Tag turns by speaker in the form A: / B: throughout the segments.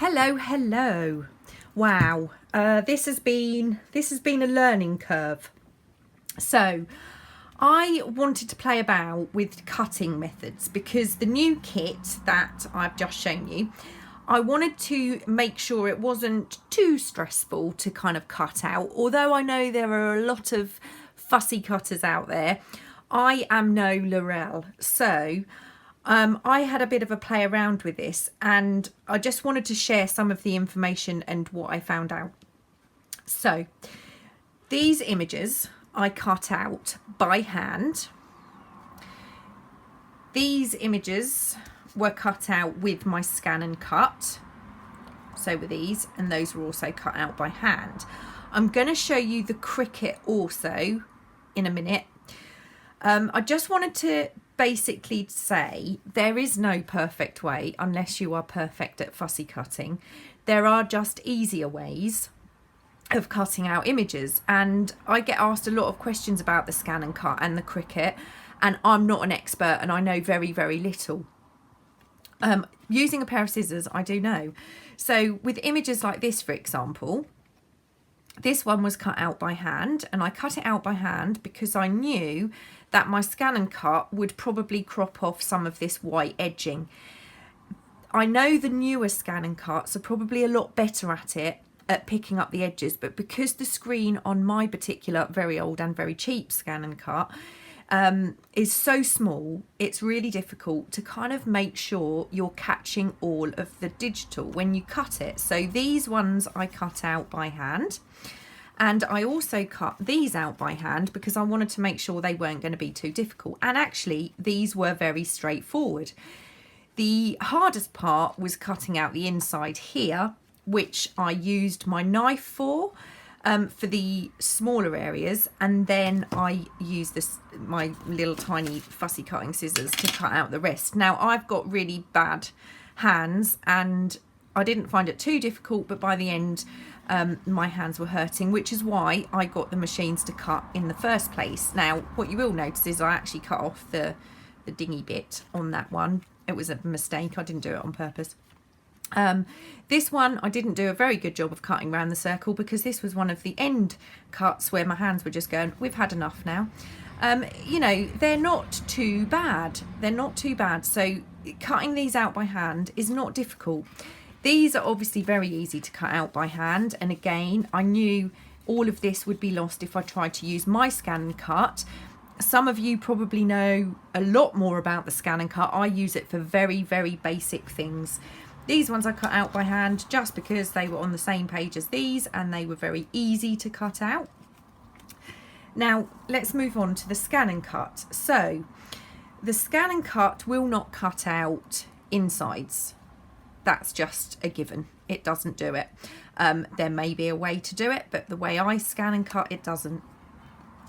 A: Hello. Wow, this has been a learning curve. So I wanted to play about with cutting methods because the new kit that I've just shown you, I wanted to make sure it wasn't too stressful to kind of cut out. Although I know there are a lot of fussy cutters out there, I am no Laurel. So I had a bit of a play around with this and I just wanted to share some of the information and what I found out. So these images I cut out by hand. These images were cut out with my scan and cut. So were these, and those were also cut out by hand. I'm going to show you the Cricut also in a minute. I just wanted to basically say there is no perfect way unless you are perfect at fussy cutting. There are just easier ways of cutting out images, and I get asked a lot of questions about the scan and cut and the Cricut, and I'm not an expert and I know very little. Using a pair of scissors I do know. So with images like this, for example, this one was cut out by hand, and I cut it out by hand because I knew that my scan and cut would probably crop off some of this white edging. I know the newer scan and cuts are probably a lot better at it, at picking up the edges, but because the screen on my particular very old and very cheap scan and cut is so small, it's really difficult to kind of make sure you're catching all of the digital when you cut it. So these ones I cut out by hand, and I also cut these out by hand because I wanted to make sure they weren't going to be too difficult. And actually these were very straightforward. The hardest part was cutting out the inside here, which I used my knife for the smaller areas, and then I used my little tiny fussy cutting scissors to cut out the rest. Now I've got really bad hands and I didn't find it too difficult, but by the end my hands were hurting, which is why I got the machines to cut in the first place. Now what you will notice is I actually cut off the dingy bit on that one. It was a mistake, I didn't do it on purpose. This one I didn't do a very good job of cutting around the circle because this was one of the end cuts where my hands were just going, we've had enough now. You know, they're not too bad. So cutting these out by hand is not difficult. These are obviously very easy to cut out by hand, and again I knew all of this would be lost if I tried to use my scan and cut. Some of you probably know a lot more about the scan and cut. I use it for very basic things. These ones I cut out by hand just because they were on the same page as these and they were very easy to cut out. Now let's move on to the scan and cut. So the scan and cut will not cut out insides. That's just a given. It doesn't do it. There may be a way to do it, but the way I scan and cut, it doesn't.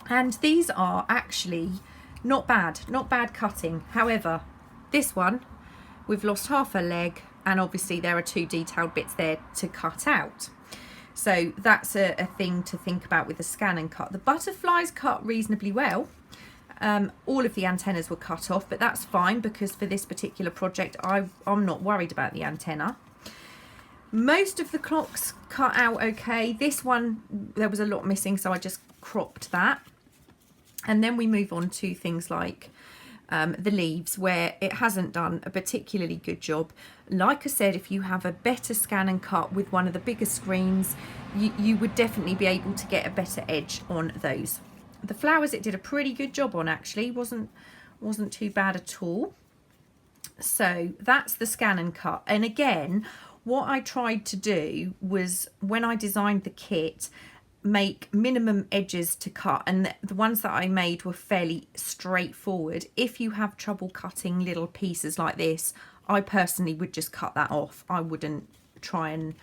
A: And these are actually not bad cutting. However, this one, we've lost half a leg, and obviously there are two detailed bits there to cut out. So that's a thing to think about with the scan and cut. The butterflies cut reasonably well. All of the antennas were cut off, but that's fine because for this particular project I'm not worried about the antenna. Most of the clocks cut out okay. This one there was a lot missing, so I just cropped that. And then we move on to things like the leaves, where it hasn't done a particularly good job. Like I said, if you have a better scan and cut with one of the bigger screens, you would definitely be able to get a better edge on those. The flowers it did a pretty good job on, actually. Wasn't too bad at all. So that's the scan and cut. And again, what I tried to do was, when I designed the kit, make minimum edges to cut, and the ones that I made were fairly straightforward. If you have trouble cutting little pieces like this, I personally would just cut that off. I wouldn't try and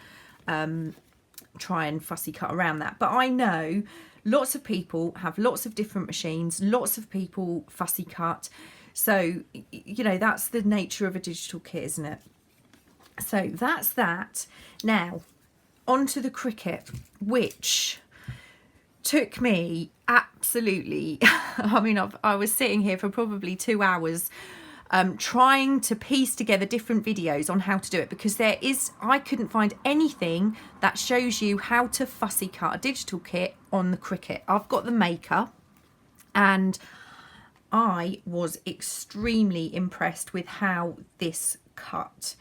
A: fussy cut around that. But I know lots of people have lots of different machines, lots of people fussy cut, so you know, that's the nature of a digital kit, isn't it? So that's that. Now onto the Cricut, which took me absolutely I mean, I was sitting here for probably 2 hours trying to piece together different videos on how to do it, because I couldn't find anything that shows you how to fussy cut a digital kit on the Cricut. I've got the Maker, and I was extremely impressed with how this cut.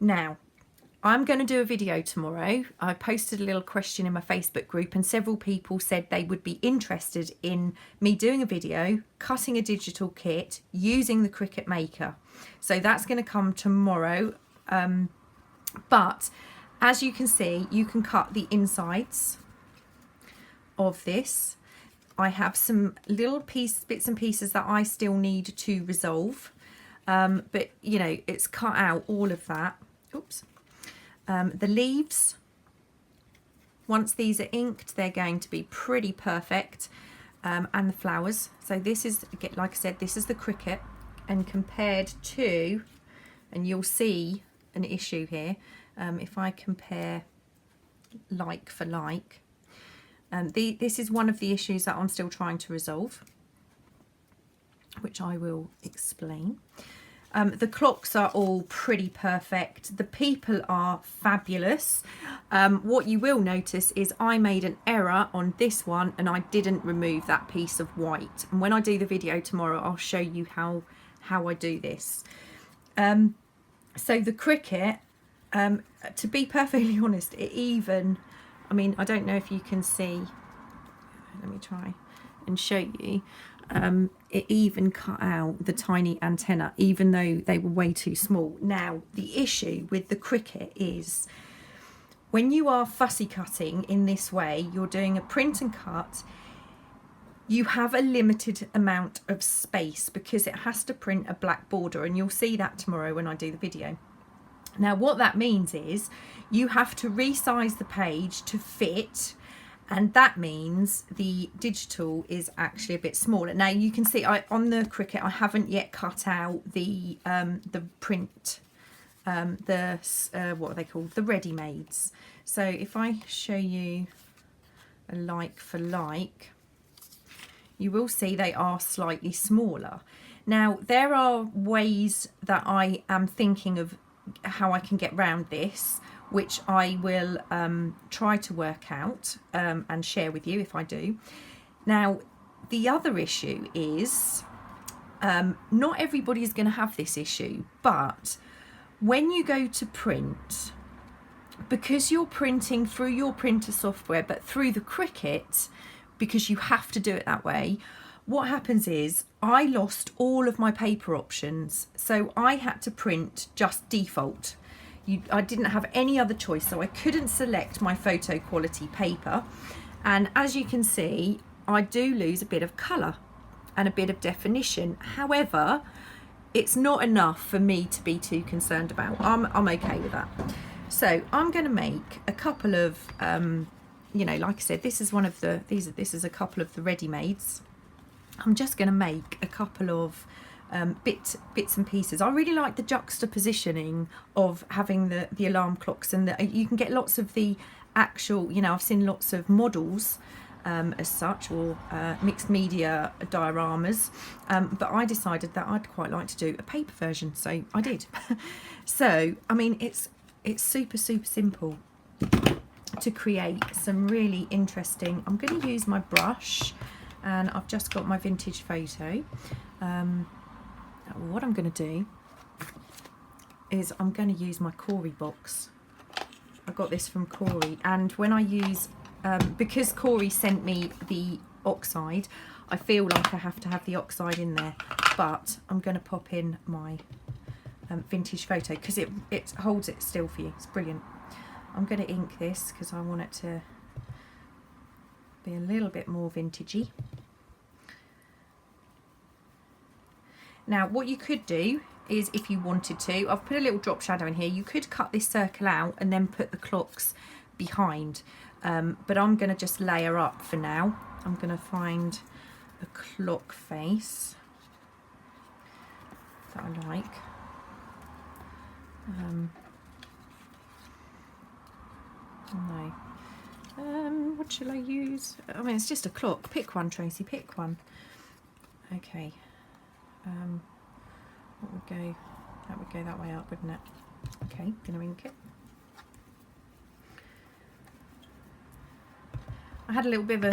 A: Now, I'm going to do a video tomorrow. I posted a little question in my Facebook group, and several people said they would be interested in me doing a video cutting a digital kit using the Cricut Maker. So that's going to come tomorrow. But as you can see, you can cut the insides of this. I have some little bits and pieces that I still need to resolve. But, you know, it's cut out all of that. Oops. The leaves, once these are inked, they're going to be pretty perfect, and the flowers. So this is, like I said, this is the Cricut, and compared to, and you'll see an issue here, if I compare like for like, this is one of the issues that I'm still trying to resolve, which I will explain. The clocks are all pretty perfect. The people are fabulous. What you will notice is I made an error on this one, and I didn't remove that piece of white. And when I do the video tomorrow, I'll show you how I do this. So the Cricut, to be perfectly honest, it even, I mean, I don't know if you can see. Let me try and show you. It even cut out the tiny antenna, even though they were way too small. Now, the issue with the Cricut is when you are fussy cutting in this way, you're doing a print and cut, you have a limited amount of space because it has to print a black border, and you'll see that tomorrow when I do the video. Now, what that means is you have to resize the page to fit, and that means the digital is actually a bit smaller. Now you can see on the Cricut I haven't yet cut out the print, what are they called, the ready-mades. So if I show you a like for like, you will see they are slightly smaller. Now there are ways that I am thinking of how I can get round this, which I will try to work out and share with you if I do. Now, the other issue is not everybody is going to have this issue, but when you go to print, because you're printing through your printer software, but through the Cricut, because you have to do it that way, what happens is I lost all of my paper options. So I had to print just default. I didn't have any other choice, so I couldn't select my photo quality paper. And as you can see, I do lose a bit of colour and a bit of definition. However, it's not enough for me to be too concerned about. I'm okay with that. So I'm going to make a couple of, you know, like I said, this is one of the, this is a couple of the ready-mades. I'm just going to make a couple of bits and pieces. I really like the juxtapositioning of having the alarm clocks, and you can get lots of the actual, you know, I've seen lots of models as such, or mixed media dioramas, but I decided that I'd quite like to do a paper version, so I did. So I mean, it's super simple to create some really interesting. I'm going to use my brush, and I've just got my vintage photo. What I'm going to do is I'm going to use my Corey box. I got this from Corey, and when I use, because Corey sent me the oxide, I feel like I have to have the oxide in there, but I'm going to pop in my vintage photo because it holds it still for you. It's brilliant. I'm going to ink this because I want it to be a little bit more vintagey. Now what you could do is, if you wanted to, I've put a little drop shadow in here, you could cut this circle out and then put the clocks behind, but I'm going to just layer up for now. I'm going to find a clock face that I like. No. What shall I use? I mean, it's just a clock. Pick one, Tracy, pick one. Okay. that would go that way up, wouldn't it? Okay, gonna ink it. I had a little bit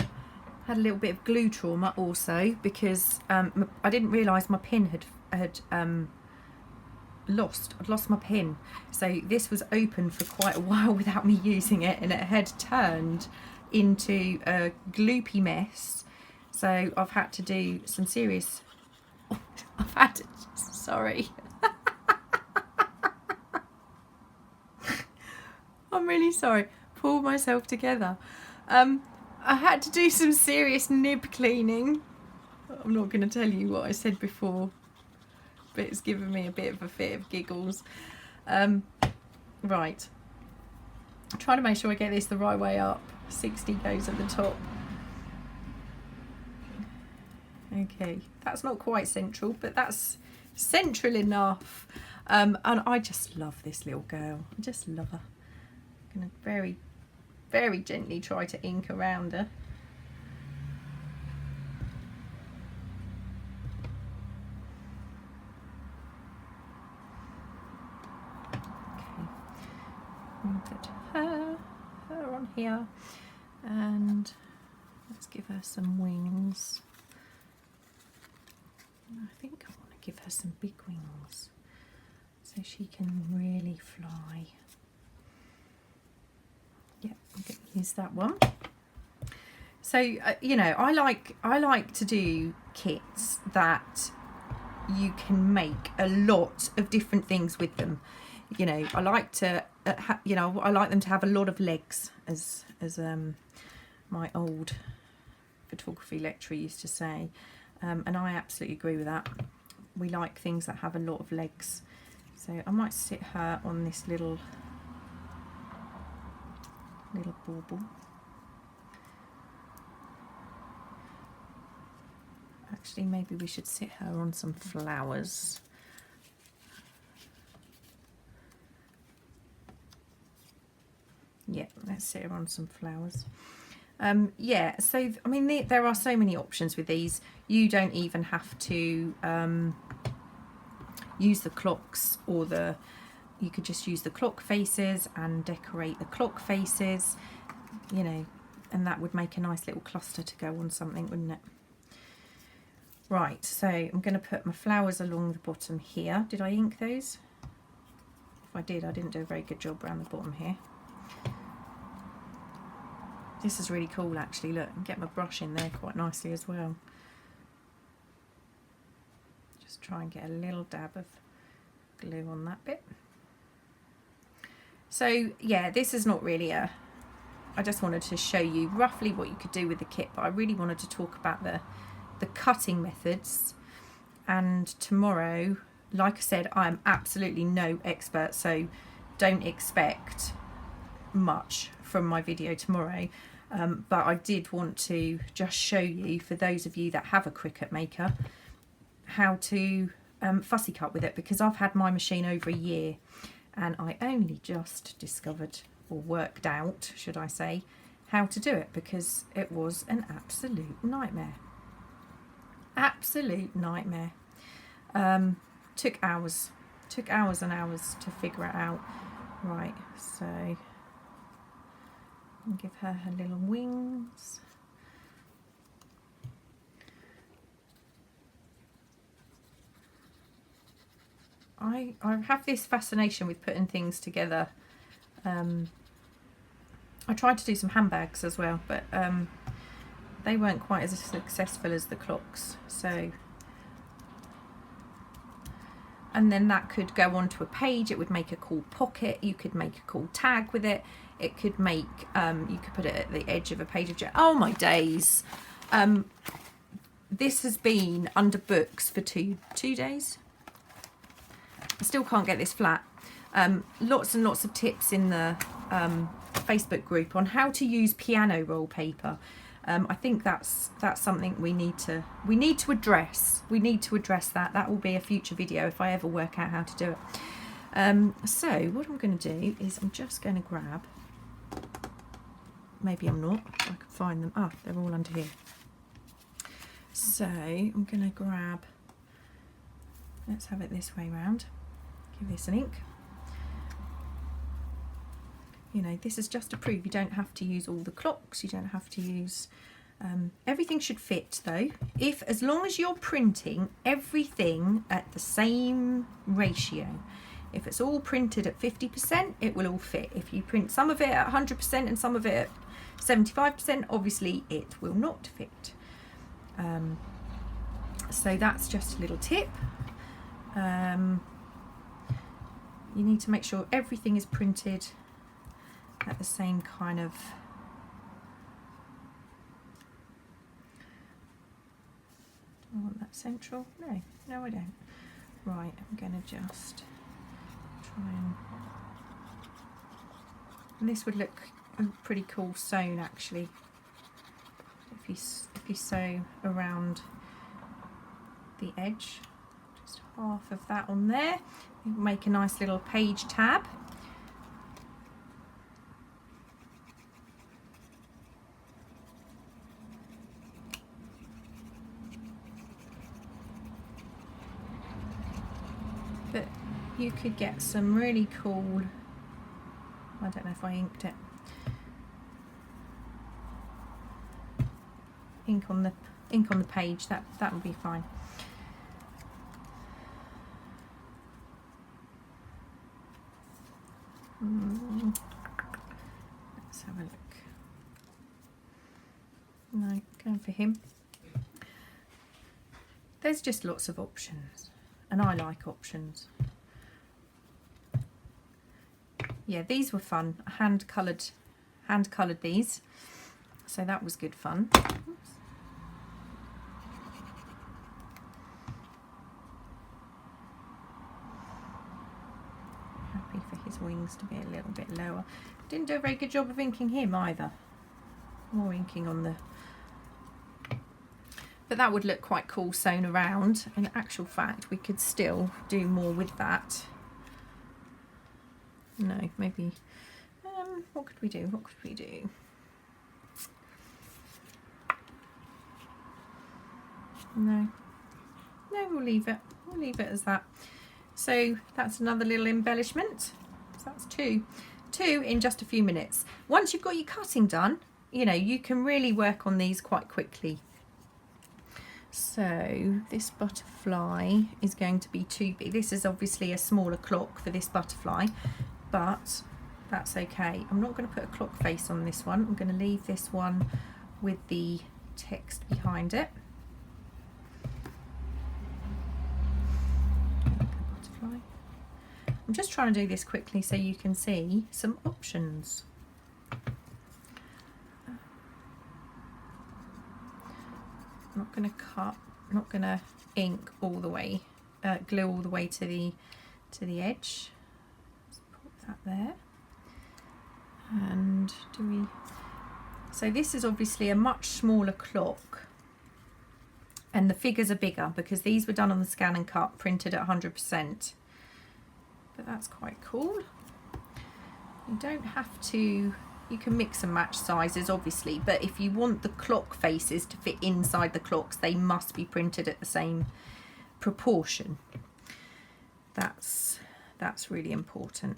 A: of glue trauma also, because I didn't realise my pin had I'd lost my pin. So this was open for quite a while without me using it, and it had turned into a gloopy mess. So I've had to do some serious sorry. I'm really sorry. Pull myself together. I had to do some serious nib cleaning. I'm not going to tell you what I said before, but it's given me a bit of a fit of giggles. Right. I'm trying to make sure I get this the right way up. 60 goes at the top. Okay, that's not quite central, but that's central enough. And I just love this little girl. I just love her. I'm going to very, very gently try to ink around her. Okay, I'm going to put her on here, and let's give her some wings. I think I want to give her some big wings so she can really fly. Yep, I'm going to use that one. So you know, I like to do kits that you can make a lot of different things with them. You know, I like to I like them to have a lot of legs, as my old photography lecturer used to say. And I absolutely agree with that. We like things that have a lot of legs. So I might sit her on this little bauble. Actually, maybe we should sit her on some flowers. Yeah, let's sit her on some flowers. Yeah, so I mean, there are so many options with these. You don't even have to use the clocks, or you could just use the clock faces and decorate the clock faces, you know, and that would make a nice little cluster to go on something, wouldn't it? Right, so I'm going to put my flowers along the bottom here. Did I ink those? If I did, I didn't do a very good job around the bottom here. This is really cool, actually. Look, I can get my brush in there quite nicely as well. Just try and get a little dab of glue on that bit. So yeah, this is not really I just wanted to show you roughly what you could do with the kit, but I really wanted to talk about the cutting methods. And tomorrow, like I said, I am absolutely no expert, so don't expect much from my video tomorrow. But I did want to just show you, for those of you that have a Cricut maker, how to fussy cut with it, because I've had my machine over a year and I only just discovered, or worked out, should I say, how to do it, because it was an absolute nightmare. Absolute nightmare. Took hours and hours to figure it out. Right, so and give her little wings. I have this fascination with putting things together. I tried to do some handbags as well, but they weren't quite as successful as the clocks. So, and then that could go onto a page. It would make a cool pocket. You could make a cool tag with it. It could make, you could put it at the edge of a page of oh my days. This has been under books for two days. I still can't get this flat. Lots and lots of tips in the Facebook group on how to use piano roll paper. I think that's something we need to address. We need to address that. That will be a future video if I ever work out how to do it. So what I'm going to do is I'm just going to grab, maybe I'm not, I can find them. Ah, they're all under here. So I'm going to grab Let's have it this way round. Give this an ink. You know, this is just to prove you don't have to use all the clocks, you don't have to use, everything should fit though. As long as you're printing everything at the same ratio. If it's all printed at 50%, it will all fit. If you print some of it at 100% and some of it at 75%, obviously it will not fit. So that's just a little tip. You need to make sure everything is printed at the same kind of do I want that central? No I don't. Right, I'm going to just try and this would look pretty cool sewn actually if you sew around the edge, just half of that on there. It'll make a nice little page tab. But you could get some really cool, I don't know if I inked it, ink on the page, that would be fine. Let's have a look. No, going for him. There's just lots of options, and I like options. Yeah, these were fun. Hand coloured these, so that was good fun. Oops. Happy for his wings to be a little bit lower. Didn't do a very good job of inking him either. More inking on the... But that would look quite cool sewn around. In actual fact, we could still do more with that. No, maybe... what could we do? What could we do? No. No, we'll leave it. We'll leave it as that. So that's another little embellishment. So that's two in just a few minutes. Once you've got your cutting done, you know, you can really work on these quite quickly. So this butterfly is going to be too big. This is obviously a smaller clock for this butterfly, but that's okay. I'm not going to put a clock face on this one. I'm going to leave this one with the text behind it. Butterfly. I'm just trying to do this quickly so you can see some options. I'm not going to cut, I'm not going to ink all the way, glue all the way to the edge. Let's put that there. And so this is obviously a much smaller clock, and the figures are bigger because these were done on the scan and cut, printed at 100%. But that's quite cool. You don't have to. You can mix and match sizes obviously, but if you want the clock faces to fit inside the clocks, they must be printed at the same proportion. That's really important.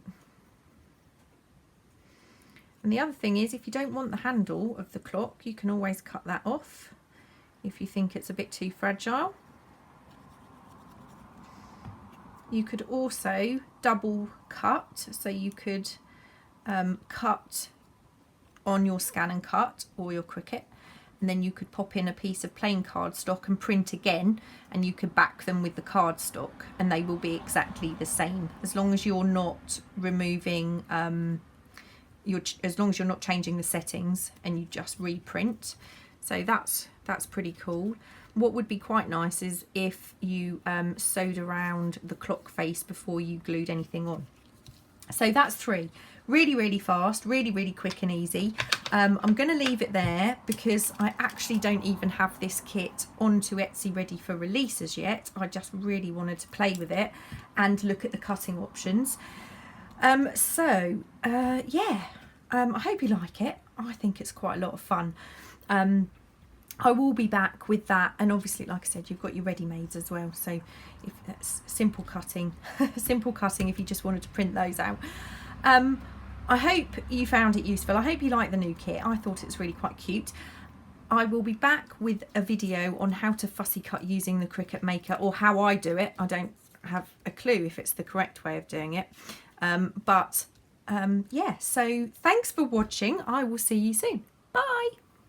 A: And the other thing is, if you don't want the handle of the clock, you can always cut that off if you think it's a bit too fragile. You could also double cut, so you could cut on your scan and cut or your Cricut, and then you could pop in a piece of plain cardstock and print again, and you could back them with the cardstock and they will be exactly the same, as long as you're not removing as long as you're not changing the settings and you just reprint. So that's pretty cool. What would be quite nice is if you sewed around the clock face before you glued anything on. So that's 3. Really fast, really quick and easy. I'm going to leave it there because I actually don't even have this kit onto Etsy ready for release as yet. I just really wanted to play with it and look at the cutting options. Yeah, I hope you like it. I think it's quite a lot of fun. I will be back with that, and obviously, like I said, you've got your ready-mades as well, so if that's simple cutting simple cutting if you just wanted to print those out. I hope you found it useful. I hope you like the new kit. I thought it was really quite cute. I will be back with a video on how to fussy cut using the Cricut Maker, or how I do it. I don't have a clue if it's the correct way of doing it, yeah, so thanks for watching. I will see you soon. Bye.